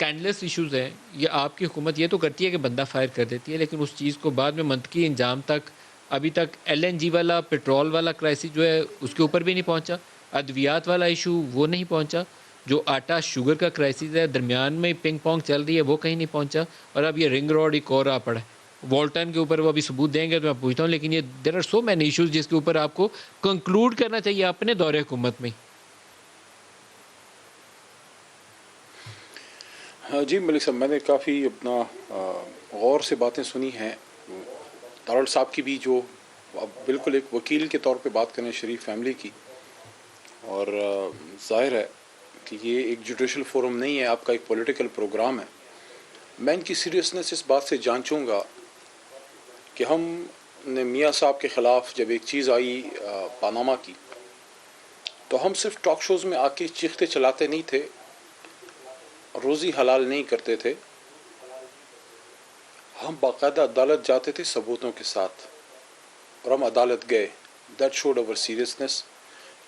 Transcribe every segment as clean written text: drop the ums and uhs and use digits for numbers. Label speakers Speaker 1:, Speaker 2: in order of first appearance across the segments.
Speaker 1: Scandals issues ہیں. یہ آپ کی حکومت یہ تو کرتی ہے کہ بندہ فائر کر دیتی ہے، لیکن اس چیز کو بعد میں منطقی انجام تک ابھی تک LNG والا پیٹرول والا کرائسس جو ہے اس کے اوپر بھی نہیں پہنچا، ادویات والا ایشو وہ نہیں پہنچا، جو آٹا شوگر کا کرائسس ہے درمیان میں پنگ پونگ چل رہی ہے وہ کہیں نہیں پہنچا، اور اب یہ رنگ روڈ ایک اور آ پڑا ہے. والٹن کے اوپر وہ ابھی ثبوت دیں گے تو میں پوچھتا ہوں، لیکن یہ there are so many issues جس کے اوپر آپ کو کنکلوڈ کرنا چاہیے اپنے دور حکومت میں.
Speaker 2: جی ملک صاحب، میں نے کافی اپنا غور سے باتیں سنی ہیں. تارڑ صاحب کی بھی جو بالکل ایک وکیل کے طور پہ بات کریں شریف فیملی کی، اور ظاہر ہے کہ یہ ایک جوڈیشل فورم نہیں ہے، آپ کا ایک پولیٹیکل پروگرام ہے. میں ان کی سیریسنس اس بات سے جانچوں گا کہ ہم نے میاں صاحب کے خلاف جب ایک چیز آئی پاناما کی، تو ہم صرف ٹاک شوز میں آ کے چیختے چلاتے نہیں تھے، روزی حلال نہیں کرتے تھے، ہم باقاعدہ عدالت جاتے تھے ثبوتوں کے ساتھ، اور ہم عدالت گئے. That should over seriousness.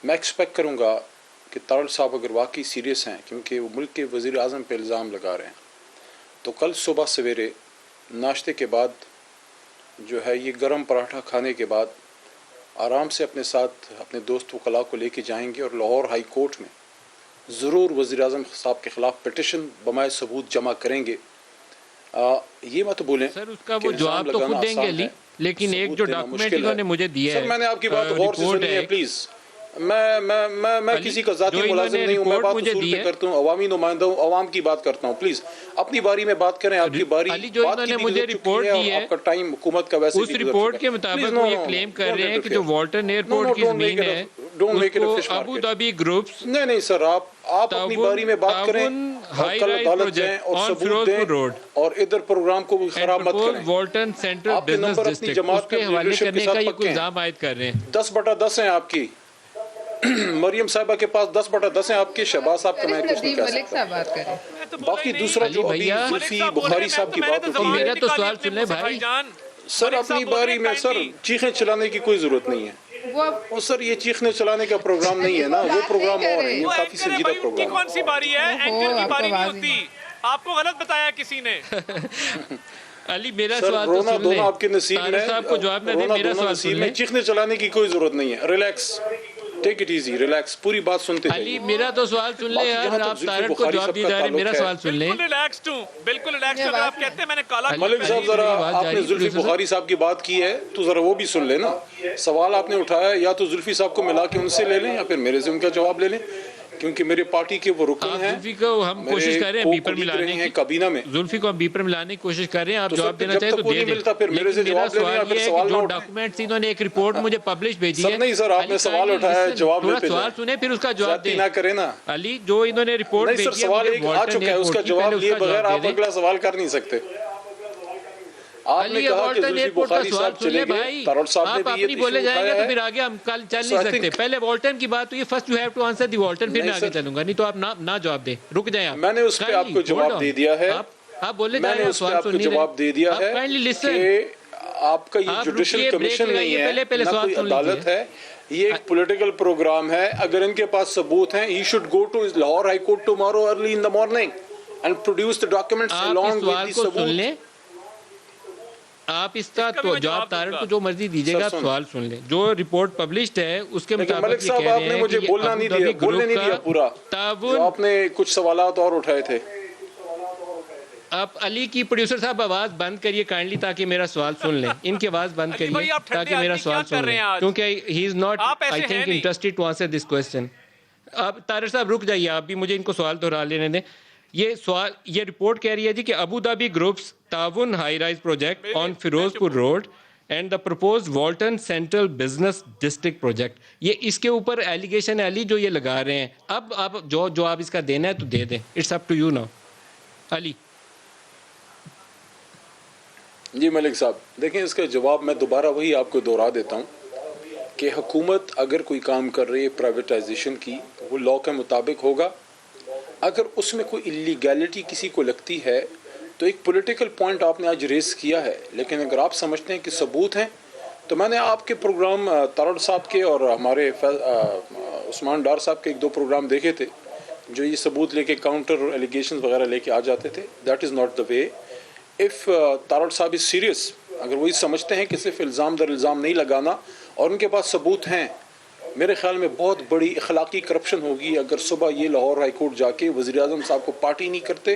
Speaker 2: میں ایکسپیکٹ کروں گا کہ تارڑ صاحب اگر واقعی سیریس ہیں، کیونکہ وہ ملک کے وزیر اعظم پہ الزام لگا رہے ہیں، تو کل صبح سویرے ناشتے کے بعد جو ہے یہ گرم پراٹھا کھانے کے بعد آرام سے اپنے ساتھ اپنے دوست وکلاء کو لے کے جائیں گے، اور لاہور ہائی کورٹ میں ضرور وزیر اعظم صاحب کے خلاف پٹیشن بمائے ثبوت جمع کریں گے. یہ مت بولیں
Speaker 1: سر اس کا وہ جواب تو خود دیں گے علی، لیکن ایک جو ڈاکومنٹ انہوں نے مجھے دیا ہے،
Speaker 2: سر میں نے آپ کی بات غور سے سنی ہے، پلیز. میں کسی کا ذاتی ملازم نہیں ہوں، میں بات اصول پہ کرتا ہوں، عوامی نمائندہ ہوں، عوام کی بات کرتا ہوں. پلیز اپنی باری میں بات کریں، آپ کی باری
Speaker 1: علی جو انہوں نے مجھے رپورٹ دی ہے،
Speaker 2: آپ کا ٹائم حکومت کا ویسے
Speaker 1: اس رپورٹ کے مطابق وہ یہ کلیم کر رہے ہیں کہ جو والٹن ایئرپورٹ کی زمین ہے اس کو ابو دھابی گروپس
Speaker 2: نہیں سر، آپ اپنی باری میں بات کریں، کل عدالت جائیں اور ثبوت دیں، اور ادھر پروگرام کو بھی خراب مت کریں.
Speaker 1: والٹن سینٹرل
Speaker 2: آپ کے
Speaker 1: بزنس
Speaker 2: نمبر اپنی
Speaker 1: ڈسٹرکٹ
Speaker 2: جماعت
Speaker 1: اس کے حوالے کرنے کا یہ کوئی الزام عائد کر رہے ہیں.
Speaker 2: 10/10 ہیں آپ کی. مریم صاحبہ کے پاس 10/10 ہیں آپ کی. شہباز صاحب کا میں کچھ نہیں کہہ سکتا. باقی دوسرا جو ابھی زلفی بخاری صاحب کی بات ہوتی ہے،
Speaker 1: میرا تو سوال سن لیں بھائی.
Speaker 2: سر اپنی باری میں سر چیخیں چلانے کی کوئی ضرورت نہیں ہے. وہ سر یہ چیخنے چلانے کا پروگرام نہیں ہے نا، وہ پروگرام اور ہے، یہ کافی سنجیدہ پروگرام ہے.
Speaker 3: کون سی باری ہے؟ اینکر کی باری نہیں ہوتی. آپ کو غلط بتایا کسی نے.
Speaker 1: علی میرا سوال تو سن لیں،
Speaker 2: آپ کے نصیب میں،
Speaker 1: صاحب کو جواب نہ دیں، میرا سوال سن لیں.
Speaker 2: چیخنے چلانے کی کوئی ضرورت نہیں ہے. Relax, take it easy, relax, پوری بات سنتے جائیے.
Speaker 1: علی میرا تو سوال سن لیں یار، آپ تارڑ کو جواب دیے جا رہے ہیں، میرا سوال سن لیں.
Speaker 3: بالکل ریلیکسڈ ہوں، بالکل ریلیکسڈ. اگر آپ کہتے ہیں میں نے کالا
Speaker 2: ملک صاحب ذرا آپ نے زلفی بخاری صاحب کی بات کی ہے تو ذرا وہ بھی سن لیں نا. سوال آپ نے اٹھایا، یا تو زلفی صاحب کو ملا کے ان سے لے لیں یا پھر میرے سے ان کا جواب لے لیں، کیونکہ میرے پارٹی کے وہ رکن ہیں.
Speaker 1: زلفی کو ہم کوشش کر رہے ہیں بیپر ملانے کی،
Speaker 2: کابینہ میں
Speaker 1: زلفی کو ہم بیپر ملانے کی کوشش کر رہے ہیں. آپ جواب دینا چاہیں تو دے دیں،
Speaker 2: لیکن
Speaker 1: میرا سوال یہ ہے کہ جو ڈاکومنٹس انہوں نے ایک رپورٹ مجھے پبلش بھیجی ہے.
Speaker 2: نہیں سر، آپ نے سوال اٹھایا ہے، جواب
Speaker 1: تھوڑا
Speaker 2: دیتے
Speaker 1: سوال سنیں پھر اس کا جواب دیں.
Speaker 2: نہ کریں نا
Speaker 1: علی جو انہوں نے رپورٹ
Speaker 2: نہیں سر،
Speaker 1: بھیجی ہے
Speaker 2: سوال ایک آ چکا ہے، اس کا جواب لیے بغیر آپ اگلا سوال کر نہیں سکتے. آپ نے کہا کہ زلفی بخاری صاحب چلے گئے، تارڑ صاحب نے
Speaker 1: آپ
Speaker 2: بھی یہ
Speaker 1: اپنی بولے جائیں گے تو پھر
Speaker 2: ہے.
Speaker 1: آگے ہم کل چل نہیں سکتے. پہلے والٹن کی بات ہوئی، first you have to answer the Walton, پھر میں آگے چلوں گا. نہیں تو آپ نہ جواب دیں، رک جائیں. آپ
Speaker 2: میں نے اس پہ آپ کو جواب دے دیا ہے.
Speaker 1: آپ بولے
Speaker 2: میں نے اس پہ آپ کو جواب دے دیا ہے کہ آپ کا یہ جوڈیشل کمیشن نہیں ہے، نہ کوئی عدالت ہے، یہ ایک پولیٹیکل پروگرام ہے. اگر ان کے پاس ثبوت ہیں، he should go to Lahore high court tomorrow early in the morning and produce the documents along with the ثبوت.
Speaker 1: آپ اس کا جواب تارڑ کو جو مرضی دیجیے گا، آپ سوال سن لیں. جو رپورٹ پبلشڈ ہے اس کے مطابق
Speaker 2: ملک صاحب آپ نے مجھے بولنا نہیں دیا، بولنے نہیں دیا پورا. آپ نے کچھ سوالات اور اٹھائے تھے.
Speaker 1: آپ علی کی پروڈیوسر صاحب آواز بند کریے کائنڈلی تاکہ میرا سوال سن لیں. ان کی آواز بند کریے تاکہ میرا سوال سن لیں، کیونکہ he is not I think interested to answer this question. اب طارق صاحب رک جائیے، آپ بھی مجھے ان کو سوال دہرا لینے دیں. یہ رپورٹ کہہ رہی ہے جی کہ ابو دھابی گروپس تعاون high rise project on Ferozepur road and the purpose Walton central business district project, یہ اس کے اوپر ایلیگیشن ہے علی جو یہ لگا رہے ہیں. اب آپ جو آپ اس کا دینا ہے تو دے دیں. It's up to you now. Ali
Speaker 2: ji Malik صاحب دیکھیں، اس کا جواب میں دوبارہ وہی آپ کو دوہرا دیتا ہوں کہ حکومت اگر کوئی کام کر رہی ہے پرائیویٹائزیشن کی، وہ لاء کے مطابق ہوگا. اگر اس میں کوئی اللیگیلٹی کسی کو لگتی ہے تو ایک پولیٹیکل پوائنٹ آپ نے آج ریز کیا ہے، لیکن اگر آپ سمجھتے ہیں کہ ثبوت ہیں تو میں نے آپ کے پروگرام تارڑ صاحب کے اور ہمارے عثمان ڈار صاحب کے 1-2 پروگرام دیکھے تھے جو یہ ثبوت لے کے کاؤنٹر ایلیگیشنز وغیرہ لے کے آ جاتے تھے. That is not the way. If Tarar صاحب از سیریس, اگر وہ سمجھتے ہیں کہ صرف الزام در الزام نہیں لگانا اور ان کے پاس ثبوت ہیں, میرے خیال میں بہت بڑی اخلاقی کرپشن ہوگی اگر صبح یہ لاہور ہائی کورٹ جا کے وزیر اعظم صاحب کو پارٹی نہیں کرتے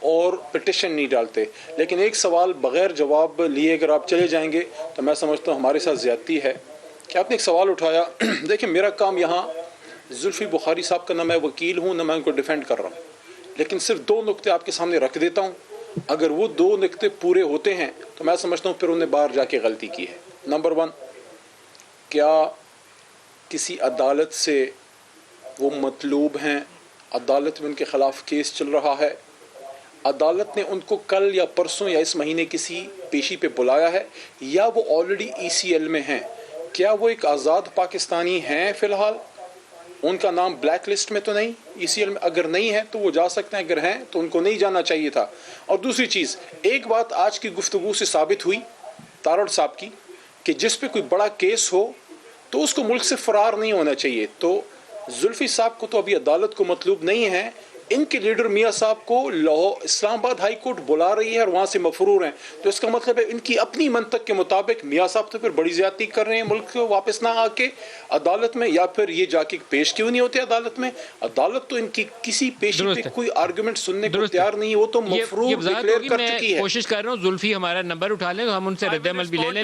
Speaker 2: اور پٹیشن نہیں ڈالتے. لیکن ایک سوال بغیر جواب لیے اگر آپ چلے جائیں گے تو میں سمجھتا ہوں ہمارے ساتھ زیادتی ہے کہ آپ نے ایک سوال اٹھایا. دیکھیں, میرا کام یہاں زلفی بخاری صاحب کا نہ میں وکیل ہوں نہ میں ان کو ڈیفینڈ کر رہا ہوں, لیکن صرف 2 نقطے آپ کے سامنے رکھ دیتا ہوں. اگر وہ 2 نقطے پورے ہوتے ہیں تو میں سمجھتا ہوں پھر انہیں باہر جا کے غلطی کی ہے. نمبر 1, کیا کسی عدالت سے وہ مطلوب ہیں, عدالت میں ان کے خلاف کیس چل رہا ہے, عدالت نے ان کو کل یا پرسوں یا اس مہینے کسی پیشی پہ بلایا ہے, یا وہ آلریڈی ECL میں ہیں؟ کیا وہ ایک آزاد پاکستانی ہیں فی الحال؟ ان کا نام بلیک لسٹ میں تو نہیں ECL میں؟ اگر نہیں ہے تو وہ جا سکتے ہیں, اگر ہیں تو ان کو نہیں جانا چاہیے تھا. اور دوسری چیز, ایک بات آج کی گفتگو سے ثابت ہوئی تارڑ صاحب کی کہ جس پہ کوئی بڑا کیس ہو تو اس کو ملک سے فرار نہیں ہونا چاہیے. تو زلفی صاحب کو تو ابھی عدالت کو مطلوب نہیں ہے, ان کے لیڈر میاں صاحب کو اسلام آباد ہائی کورٹ بلا رہی ہے اور وہاں سے مفرور ہیں. تو اس کا مطلب ہے ان کی اپنی منطق کے مطابق میاں صاحب تو پھر بڑی زیادتی کر رہے ہیں ملک کو واپس نہ آ کے عدالت میں, یا پھر یہ جا کے پیش کیوں نہیں ہوتے عدالت میں؟ عدالت تو ان کی کسی پیشی پہ کوئی آرگومنٹ سننے کو تیار نہیں, وہ تو مفرور ڈکلیئر کر چکی ہے.
Speaker 1: کوشش کر رہا ہوں زلفی ہمارا نمبر اٹھا لیں, ہم ان سے رد عمل بھی لے لیں.